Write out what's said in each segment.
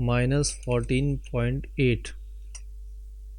-14.8.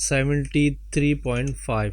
73.5،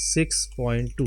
6.2.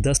10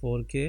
4K